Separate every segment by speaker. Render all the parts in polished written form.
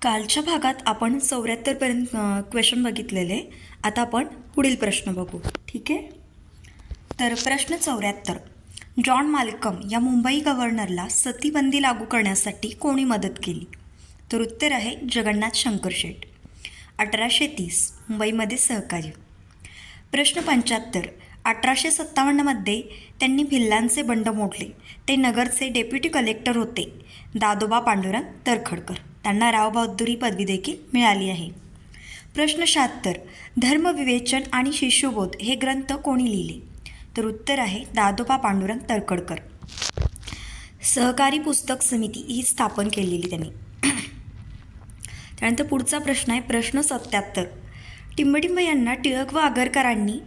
Speaker 1: कालच्या भागात आपण 74पर्यंत क्वेश्चन बघितलेले. आता आपण पुढील प्रश्न बघू. ठीक आहे. तर प्रश्न 74. जॉन माल्कम या मुंबई गव्हर्नरला सतीबंदी लागू करण्यासाठी कोणी मदत केली? तर उत्तर आहे जगन्नाथ शंकरशेठ. 1830 मुंबईमध्ये सहकार्य. प्रश्न 75. 1857मध्ये त्यांनी भिल्लांचे बंड मोडले. ते नगरचे डेप्युटी कलेक्टर होते दादोबा पांडुरंग तरखडकर. त्यांना रावबहादुरी पदवी देखील मिळाली आहे. प्रश्न 76. धर्मविवेचन आणि शिष्यबोध हे ग्रंथ कोणी लिहिले? तर उत्तर आहे दादोबा पांडुरंग तरखडकर. सहकारी पुस्तक समिती ही स्थापन केलेली त्यांनी. त्यानंतर पुढचा प्रश्न आहे प्रश्न 77. टिंबटिंब यांना टिळक व आगरकरांनी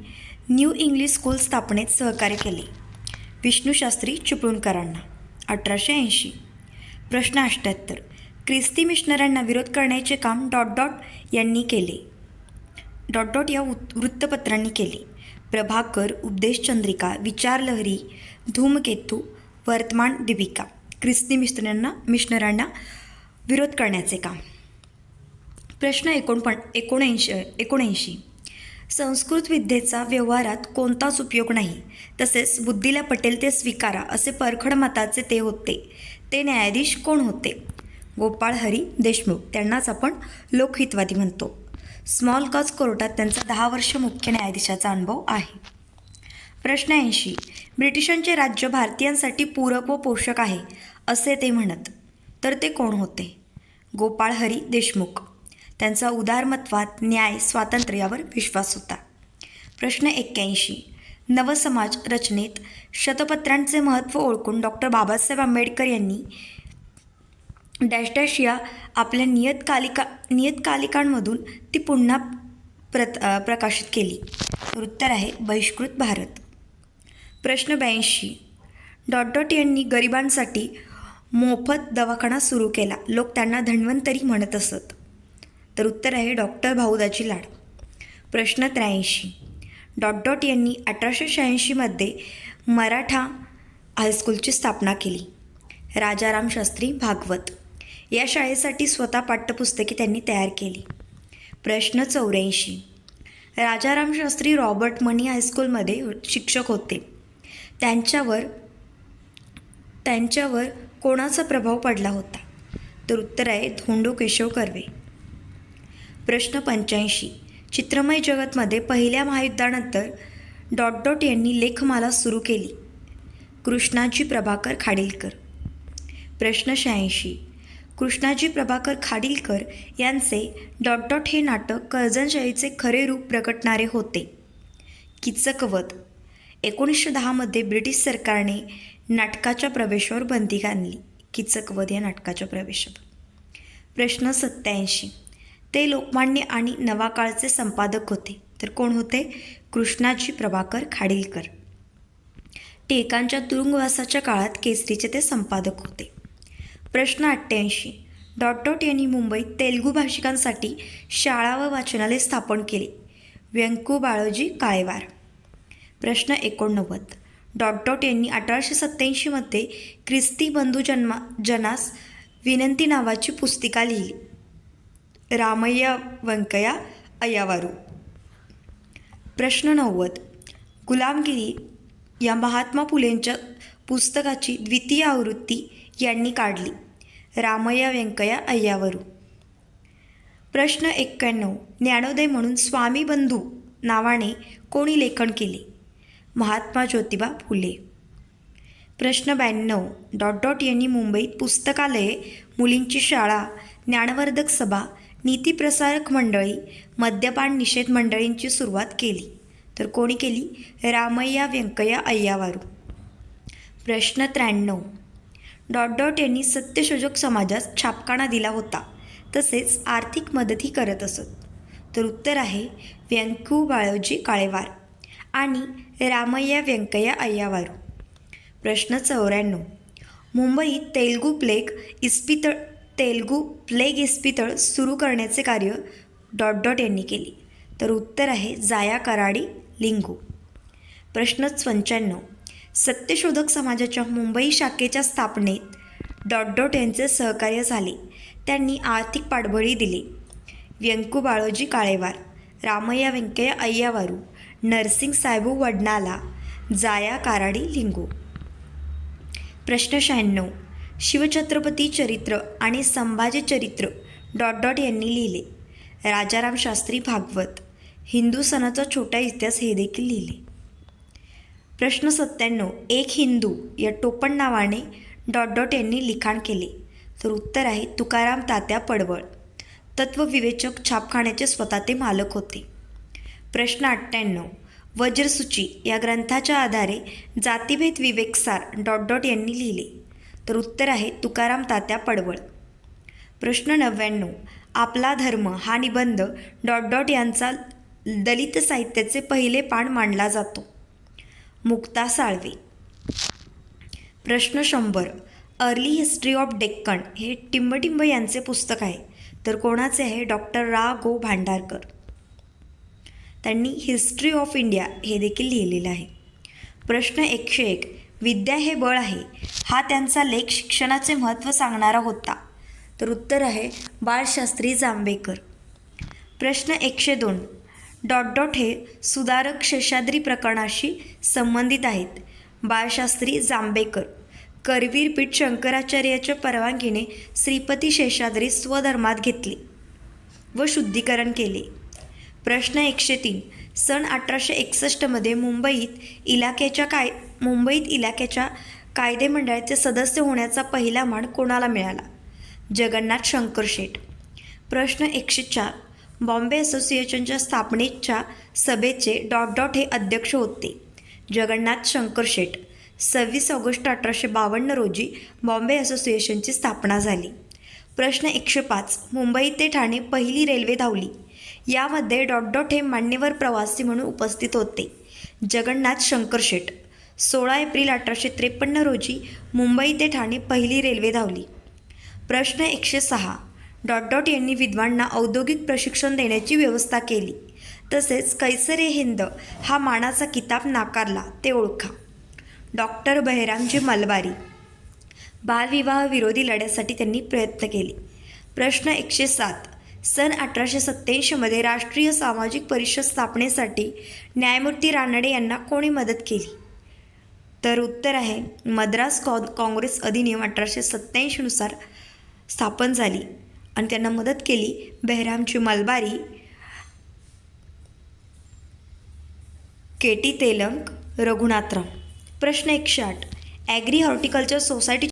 Speaker 1: न्यू इंग्लिश स्कूल स्थापनेत सहकार्य केले. विष्णूशास्त्री चिपळूणकरांना. 1880. प्रश्न 78. ख्रिस्ती मिशनऱ्यांना विरोध करण्याचे काम यांनी केले. या वृत्तपत्रांनी केले. प्रभाकर, उपदेशचंद्रिका, विचारलहरी, धूमकेतू, वर्तमान दीपिका. ख्रिस्ती मिशनऱ्यांना विरोध करण्याचे काम. प्रश्न 79. संस्कृत विद्येचा व्यवहारात कोणताच उपयोग नाही, तसेच बुद्धीला पटेल ते स्वीकारा असे परखड मताचे ते होते. ते न्यायाधीश कोण होते? गोपाळ हरी देशमुख. त्यांनाच आपण लोकहितवादी म्हणतो. स्मॉल कॉज कोर्टात त्यांचा 10 वर्ष मुख्य न्यायाधीशाचा अनुभव आहे. प्रश्न 80. ब्रिटिशांचे राज्य भारतीयांसाठी पूरक व पोषक आहे असे ते म्हणत. तर ते कोण होते? गोपाळ हरी देशमुख. त्यांचा उदारमतवाद, न्याय, स्वातंत्र्य यावर विश्वास होता. प्रश्न 81. नवसमाज रचनेत शतपत्रांचे महत्त्व ओळखून बाबासाहेब आंबेडकर यांनी या आपल्या नियतकालिकांमधून ती पुन्हा प्रकाशित केली. उत्तर आहे बहिष्कृत भारत. प्रश्न 82. यांनी गरिबांसाठी मोफत दवाखाना सुरू केला. लोक त्यांना धन्वंतरी म्हणत असत. तर उत्तर आहे डॉक्टर भाऊदाजी लाड. प्रश्न 83. यांनी 1886मध्ये मराठा हायस्कूलची स्थापना केली. राजाराम शास्त्री भागवत. या शाळेसाठी स्वतः पाठ्यपुस्तके त्यांनी तयार केली. प्रश्न 84. राजाराम शास्त्री रॉबर्ट मनी हायस्कूलमध्ये शिक्षक होते. त्यांच्यावर कोणाचा प्रभाव पडला होता? तर उत्तर आहे धोंडो केशव कर्वे. प्रश्न 85. चित्रमय जगतमध्ये पहिल्या महायुद्धानंतर यांनी लेखमाला सुरू केली. कृष्णाजी प्रभाकर खाडीलकर. प्रश्न 86. कृष्णाजी प्रभाकर खाडीलकर यांचे हे नाटक कर्जनशाहीचे खरे रूप प्रकटणारे होते. किचकवध. 1910मध्ये ब्रिटिश सरकारने नाटकाच्या प्रवेशावर बंदी घातली. किचकवध या नाटकाच्या प्रवेशावर. प्रश्न 87. ते लोकमान्य आणि नवाकाळचे संपादक होते. तर कोण होते? कृष्णाजी प्रभाकर खाडीलकर. टिळकांच्या तुरुंगवासाच्या काळात केसरीचे ते संपादक होते. प्रश्न 88. यांनी मुंबईत तेलुगू भाषिकांसाठी शाळा व वाचनालय स्थापन केले. व्यंकू बाळोजी काळेवार. प्रश्न 89. यांनी 1887मध्ये ख्रिस्ती बंधू जनास विनंती नावाची पुस्तिका लिहिली. रामय्या व्यंकय्या अय्यावारू. प्रश्न 90. गुलामगिरी या महात्मा फुलेंच्या पुस्तकाची द्वितीय आवृत्ती यांनी काढली. रामय्या व्यंकय्या अय्यावरू. प्रश्न 91. ज्ञानोदय म्हणून स्वामी बंधू नावाने कोणी लेखन केले? महात्मा ज्योतिबा फुले. प्रश्न 92. यांनी मुंबईत पुस्तकालये, मुलींची शाळा, ज्ञानवर्धक सभा, नीतिप्रसारक मंडळी, मद्यपान निषेध मंडळींची सुरुवात केली. तर कोणी केली? रामय्या व्यंकय्या अय्यावारू. प्रश्न 93. यांनी सत्यशोधक समाजास छापखाना दिला होता, तसेच आर्थिक मदतही करत असत. तर उत्तर आहे व्यंकू बाळोजी काळेवार आणि रामय्या व्यंकय्या अय्यावारू. प्रश्न 94. मुंबईत तेलुगू प्लेग इस्पितळ सुरू करण्याचे कार्य यांनी केले. तर उत्तर आहे जाया कराडी लिंगू. प्रश्न 95. सत्यशोधक समाजाच्या मुंबई शाखेच्या स्थापनेत यांचे सहकार्य झाले. त्यांनी आर्थिक पाठबळही दिले. व्यंकू बाळोजी काळेवार, रामय्या व्यंकय्या अय्यावारू, नरसिंग साहेबू वडनाला, जाया काराडी लिंगो. प्रश्न 96. शिवछत्रपती चरित्र आणि संभाजी चरित्र यांनी लिहिले. राजाराम शास्त्री भागवत, हिंदू सणाचा छोटा इतिहास हे देखील लिहिले. प्रश्न 97. एक हिंदू या टोपण नावाने यांनी लिखाण केले. तर उत्तर आहे तुकाराम तात्या पडवळ. तत्वविवेचक छापखान्याचे स्वतः ते मालक होते. प्रश्न 98. वज्रसूची या ग्रंथाच्या आधारे जातिभेद विवेकसार यांनी लिहिले. तर उत्तर आहे तुकाराम तात्या पडवळ. प्रश्न 99. आपला धर्म हा निबंध यांचा दलित साहित्याचे पहिले पान मानला जातो. मुक्ता साळवे. प्रश्न 100. अर्ली हिस्ट्री ऑफ डेक्कन हे टिंबटिंब यांचे पुस्तक आहे. तर कोणाचे आहे? डॉक्टर रा गो भांडारकर. त्यांनी हिस्ट्री ऑफ इंडिया हे देखील लिहिलेलं आहे. प्रश्न 101. विद्या हे बळ आहे हा त्यांचा लेख शिक्षणाचे महत्त्व सांगणारा होता. तर उत्तर आहे बाळशास्त्री जांभेकर. प्रश्न 102. हे सुधारक शेषाद्री प्रकरणाशी संबंधित आहेत. बाळशास्त्री जांभेकर. करवीर पीठ शंकराचार्याच्या परवानगीने श्रीपती शेषाद्री स्वधर्मात घेतले व शुद्धीकरण केले. प्रश्न 103. सन 1861 मुंबईत इलाक्याच्या कायदे मंडळाचे सदस्य होण्याचा पहिला मान कोणाला मिळाला? जगन्नाथ शंकर शेठ. प्रश्न 104. बॉम्बे असोसिएशनच्या स्थापनेच्या सभेचे हे अध्यक्ष होते. जगन्नाथ शंकर शेठ. 26 ऑगस्ट 1852 रोजी बॉम्बे असोसिएशनची स्थापना झाली. प्रश्न 105. मुंबई ते ठाणे पहिली रेल्वे धावली. यामध्ये हे मान्यवर प्रवासी म्हणून उपस्थित होते. जगन्नाथ शंकर शेठ. 16 एप्रिल 1853 रोजी मुंबई ते ठाणे पहिली रेल्वे धावली. प्रश्न 106. यांनी विद्वांना औद्योगिक प्रशिक्षण देण्याची व्यवस्था केली. तसेच कैसरे हिंद हा मानाचा किताब नाकारला. ते ओळखा. डॉक्टर बहिरामजी मलबारी. बालविवाह विरोधी लढ्यासाठी त्यांनी प्रयत्न केले. प्रश्न 107. सन 1887 राष्ट्रीय सामाजिक परिषद स्थापनेसाठी न्यायमूर्ती रानडे यांना कोणी मदत केली? तर उत्तर आहे मद्रास काँग्रेस अधिनियम 1887 नुसार स्थापन झाली आणि त्यांना मदत केली बहिरामजी मलबारी, केटी तेलंग, रघुनाथराव. प्रश्न 108. Agree horticulture society